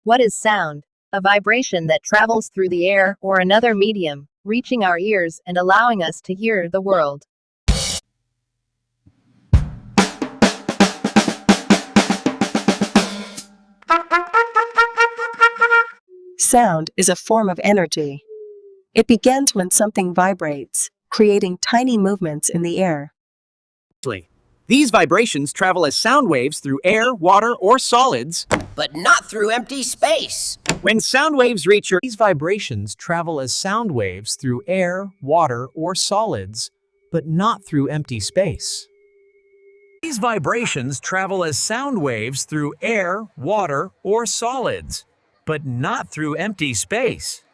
What is sound? A vibration that travels through the air or another medium, reaching our ears and allowing us to hear the world. Sound is a form of energy. It begins when something vibrates, creating tiny movements in the air. These vibrations travel as sound waves through air, water, or solids. But not through empty space. When sound waves reach your... These vibrations travel as sound waves through air, water, or solids, but not through empty space. These vibrations travel as sound waves through air, water, or solids, but not through empty space.